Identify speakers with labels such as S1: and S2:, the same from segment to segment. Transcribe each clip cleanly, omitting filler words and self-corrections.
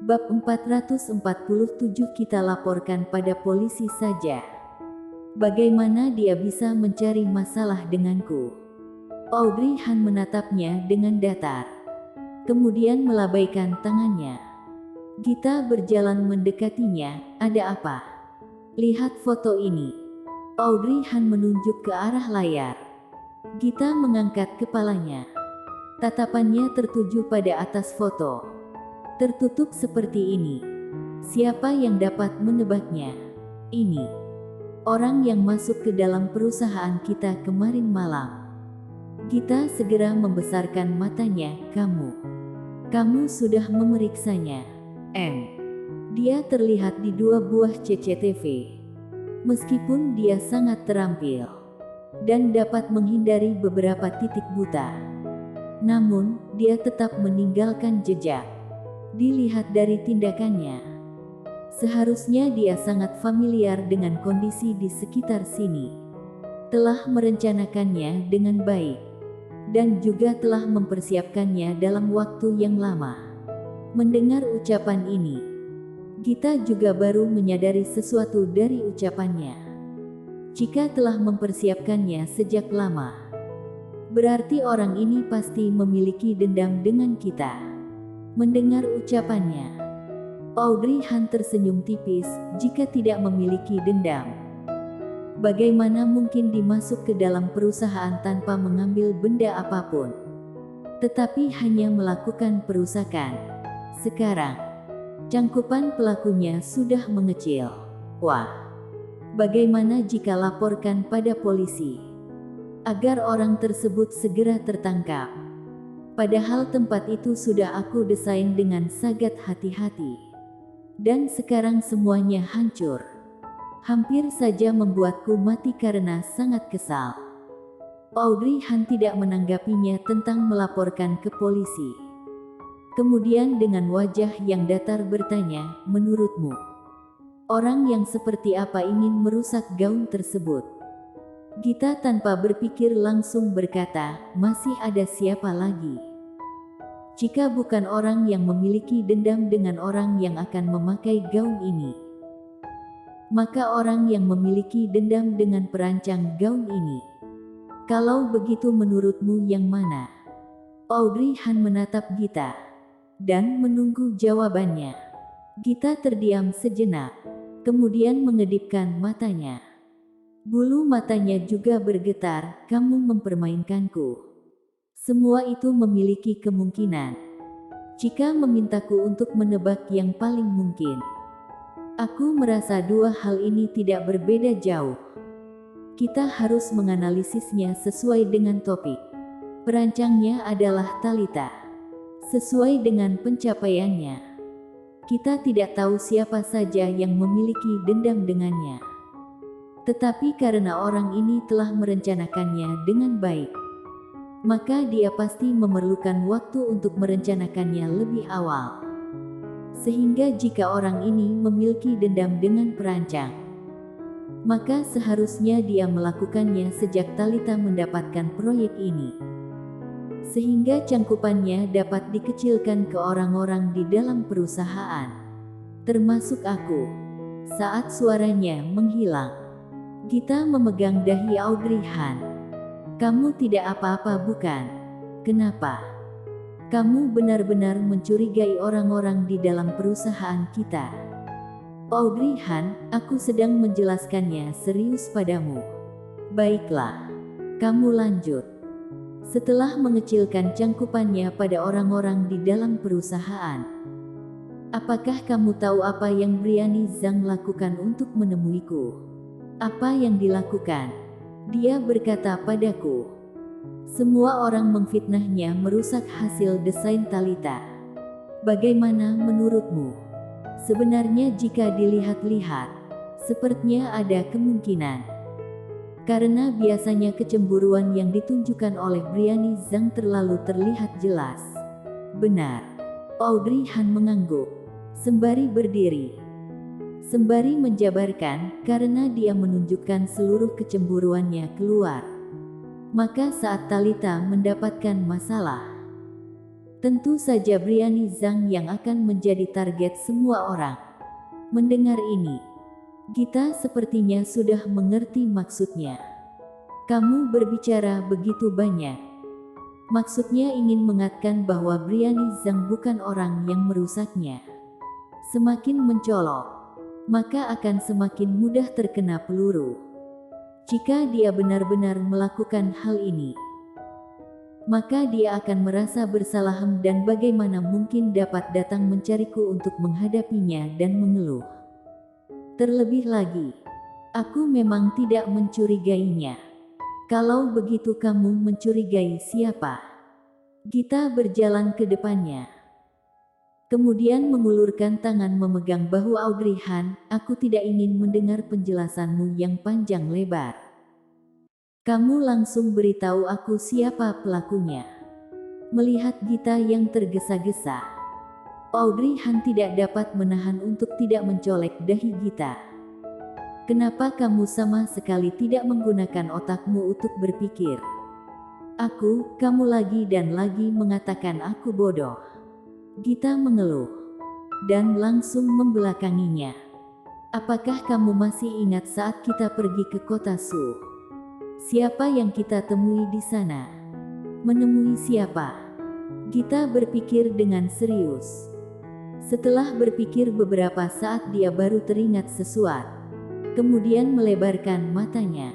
S1: Bab 447 kita laporkan pada polisi saja. Bagaimana dia bisa mencari masalah denganku? Audrey Han menatapnya dengan datar. Kemudian melambaikan tangannya. Gita berjalan mendekatinya. Ada apa? Lihat foto ini. Audrey Han menunjuk ke arah layar. Gita mengangkat kepalanya. Tatapannya tertuju pada atas foto. Tertutup seperti ini. Siapa yang dapat menebaknya? Ini orang yang masuk ke dalam perusahaan kita kemarin malam. Gita segera membesarkan matanya. Kamu sudah memeriksanya? Dia terlihat di 2 buah CCTV. Meskipun dia sangat terampil dan dapat menghindari beberapa titik buta, namun dia tetap meninggalkan jejak. Dilihat dari tindakannya, seharusnya dia sangat familiar dengan kondisi di sekitar sini. Telah merencanakannya dengan baik, dan juga telah mempersiapkannya dalam waktu yang lama. Mendengar ucapan ini, Gita juga baru menyadari sesuatu dari ucapannya. Jika telah mempersiapkannya sejak lama, berarti orang ini pasti memiliki dendam dengan kita. Mendengar ucapannya, Audrey Han tersenyum tipis. Jika tidak memiliki dendam, bagaimana mungkin dimasuk ke dalam perusahaan tanpa mengambil benda apapun, tetapi hanya melakukan perusakan? Sekarang, cangkupan pelakunya sudah mengecil. Wah, bagaimana jika laporkan pada polisi, agar orang tersebut segera tertangkap? Padahal tempat itu sudah aku desain dengan sangat hati-hati. Dan sekarang semuanya hancur. Hampir saja membuatku mati karena sangat kesal. Audrey Han tidak menanggapinya tentang melaporkan ke polisi. Kemudian dengan wajah yang datar bertanya, menurutmu, orang yang seperti apa ingin merusak gaun tersebut? Gita tanpa berpikir langsung berkata, masih ada siapa lagi? Jika bukan orang yang memiliki dendam dengan orang yang akan memakai gaun ini, maka orang yang memiliki dendam dengan perancang gaun ini. Kalau begitu menurutmu yang mana? Audrey Han menatap Gita dan menunggu jawabannya. Gita terdiam sejenak, kemudian mengedipkan matanya. Bulu matanya juga bergetar. Kamu mempermainkanku. Semua itu memiliki kemungkinan. Jika memintaku untuk menebak yang paling mungkin, aku merasa 2 hal ini tidak berbeda jauh. Kita harus menganalisisnya sesuai dengan topik. Perancangnya adalah Talitha. Sesuai dengan pencapaiannya, kita tidak tahu siapa saja yang memiliki dendam dengannya. Tetapi karena orang ini telah merencanakannya dengan baik, maka dia pasti memerlukan waktu untuk merencanakannya lebih awal. Sehingga jika orang ini memiliki dendam dengan perancang, maka seharusnya dia melakukannya sejak Talitha mendapatkan proyek ini. Sehingga cangkupannya dapat dikecilkan ke orang-orang di dalam perusahaan, termasuk aku. Saat suaranya menghilang, Gita memegang dahi Audrey Han. Kamu tidak apa-apa bukan? Kenapa? Kamu benar-benar mencurigai orang-orang di dalam perusahaan kita. Audrey Han, aku sedang menjelaskannya serius padamu. Baiklah, kamu lanjut. Setelah mengecilkan cangkupannya pada orang-orang di dalam perusahaan, apakah kamu tahu apa yang Briani Zhang lakukan untuk menemuiku? Apa yang dilakukan? Dia berkata padaku, semua orang memfitnahnya merusak hasil desain Talitha. Bagaimana menurutmu? Sebenarnya jika dilihat-lihat, sepertinya ada kemungkinan. Karena biasanya kecemburuan yang ditunjukkan oleh Briani Zhang terlalu terlihat jelas. Benar. Audrey Han mengangguk, sembari berdiri. Sembari menjabarkan, karena dia menunjukkan seluruh kecemburuannya keluar. Maka saat Talitha mendapatkan masalah, Tentu saja Briani Zhang yang akan menjadi target semua orang. Mendengar ini, Gita sepertinya sudah mengerti maksudnya. Kamu berbicara begitu banyak. Maksudnya ingin mengatakan bahwa Briani Zhang bukan orang yang merusaknya. Semakin mencolok, maka akan semakin mudah terkena peluru. Jika dia benar-benar melakukan hal ini, maka dia akan merasa bersalah dan bagaimana mungkin dapat datang mencariku untuk menghadapinya dan mengeluh. Terlebih lagi, aku memang tidak mencurigainya. Kalau begitu kamu mencurigai siapa? Gita berjalan ke depannya. Kemudian mengulurkan tangan memegang bahu Audrey Han. Aku tidak ingin mendengar penjelasanmu yang panjang lebar. Kamu langsung beritahu aku siapa pelakunya. Melihat Gita yang tergesa-gesa, Audrey Han tidak dapat menahan untuk tidak mencolek dahi Gita. Kenapa kamu sama sekali tidak menggunakan otakmu untuk berpikir? Kamu lagi dan lagi mengatakan aku bodoh. Gita mengeluh dan langsung membelakanginya. Apakah kamu masih ingat saat kita pergi ke kota Su? Siapa yang kita temui di sana? Menemui siapa? Gita berpikir dengan serius. Setelah berpikir beberapa saat dia baru teringat sesuatu. Kemudian melebarkan matanya.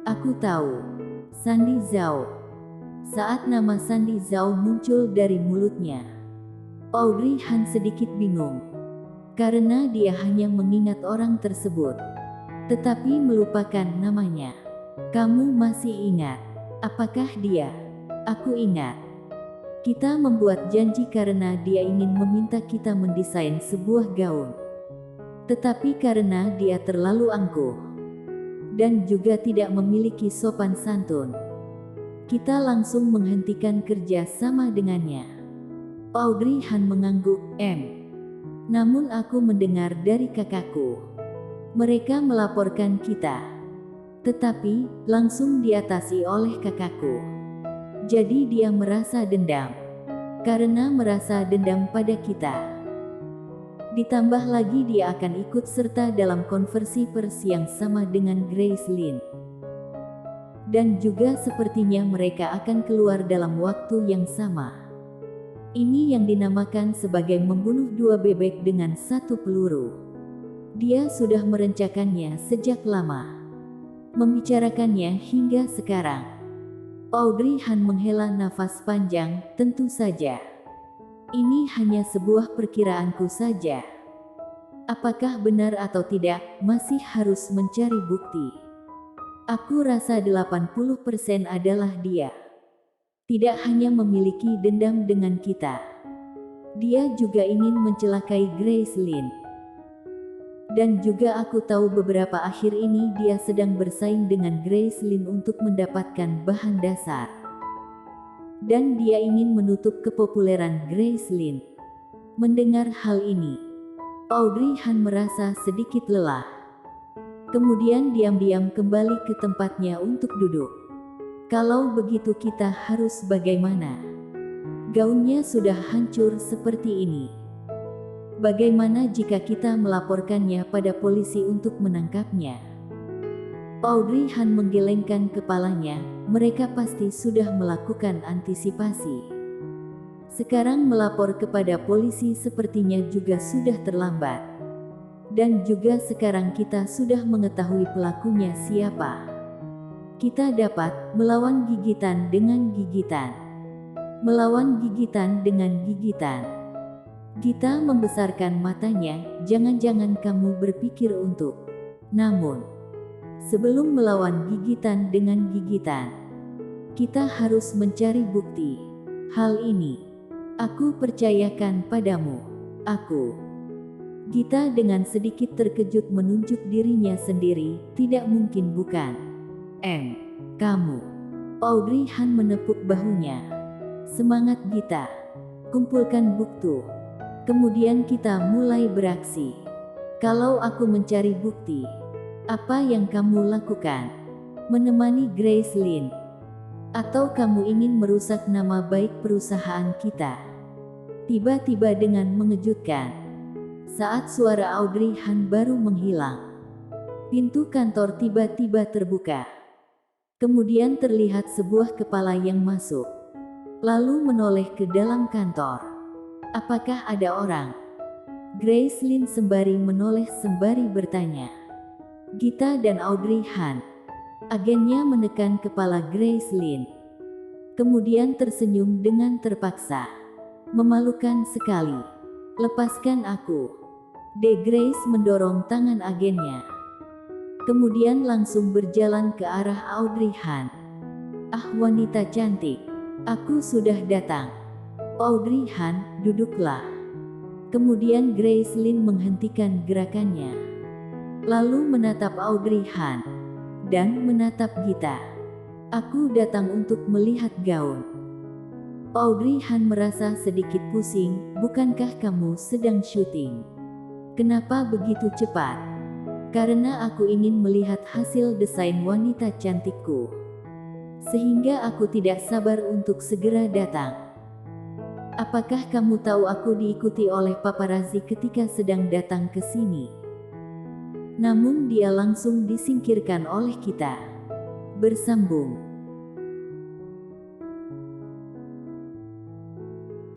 S1: Aku tahu. Sandy Zhao. Saat nama Sandy Zhao muncul dari mulutnya, Audrey Han sedikit bingung. Karena dia hanya mengingat orang tersebut, tetapi melupakan namanya. Kamu masih ingat? Apakah dia? Aku ingat. Kita membuat janji karena dia ingin meminta kita mendesain sebuah gaun. Tetapi karena dia terlalu angkuh dan juga tidak memiliki sopan santun, kita langsung menghentikan kerja sama dengannya. Audrey Han mengangguk. Namun aku mendengar dari kakakku. Mereka melaporkan kita. Tetapi, langsung diatasi oleh kakakku. Jadi dia merasa dendam. Karena merasa dendam pada kita. Ditambah lagi dia akan ikut serta dalam konversi pers yang sama dengan Grace Lin. Dan juga sepertinya mereka akan keluar dalam waktu yang sama. Ini yang dinamakan sebagai membunuh dua bebek dengan satu peluru. Dia sudah merencanakannya sejak lama. Membicarakannya hingga sekarang. Audrey Han menghela nafas panjang. Tentu saja. Ini hanya sebuah perkiraanku saja. Apakah benar atau tidak, masih harus mencari bukti. Aku rasa 80% adalah dia. Tidak hanya memiliki dendam dengan kita. Dia juga ingin mencelakai Grace Lin. Dan juga aku tahu beberapa akhir ini dia sedang bersaing dengan Grace Lin untuk mendapatkan bahan dasar. Dan dia ingin menutup kepopuleran Grace Lin. Mendengar hal ini, Audrey Han merasa sedikit lelah. Kemudian diam-diam kembali ke tempatnya untuk duduk. Kalau begitu kita harus bagaimana? Gaunnya sudah hancur seperti ini. Bagaimana jika kita melaporkannya pada polisi untuk menangkapnya? Audrey Han menggelengkan kepalanya. Mereka pasti sudah melakukan antisipasi. Sekarang melapor kepada polisi sepertinya juga sudah terlambat. Dan juga sekarang kita sudah mengetahui pelakunya siapa. Kita dapat melawan gigitan dengan gigitan. Melawan gigitan dengan gigitan. Gita membesarkan matanya. Jangan-jangan kamu berpikir untuk. Namun, sebelum melawan gigitan dengan gigitan, kita harus mencari bukti. Hal ini, aku percayakan padamu. Gita dengan sedikit terkejut menunjuk dirinya sendiri. Tidak mungkin bukan? Kamu. Audrey Han menepuk bahunya. Semangat Gita. Kumpulkan bukti. Kemudian kita mulai beraksi. Kalau aku mencari bukti, apa yang kamu lakukan? Menemani Grace Lin? Atau kamu ingin merusak nama baik perusahaan kita? Tiba-tiba dengan mengejutkan, saat suara Audrey Han baru menghilang, pintu kantor tiba-tiba terbuka. Kemudian terlihat sebuah kepala yang masuk, lalu menoleh ke dalam kantor. Apakah ada orang? Grace Lin sembari menoleh sembari bertanya. Gita dan Audrey Han. Agennya menekan kepala Grace Lin. Kemudian tersenyum dengan terpaksa. Memalukan sekali. Lepaskan aku. Grace mendorong tangan agennya. Kemudian langsung berjalan ke arah Audrey Han. Ah, wanita cantik. Aku sudah datang. Audrey Han, duduklah. Kemudian Grace Lin menghentikan gerakannya. Lalu menatap Audrey Han. Dan menatap Gita. Aku datang untuk melihat gaun. Audrey Han merasa sedikit pusing. Bukankah kamu sedang syuting? Kenapa begitu cepat? Karena aku ingin melihat hasil desain wanita cantikku. Sehingga aku tidak sabar untuk segera datang. Apakah kamu tahu aku diikuti oleh paparazzi ketika sedang datang ke sini? Namun dia langsung disingkirkan oleh kita. Bersambung.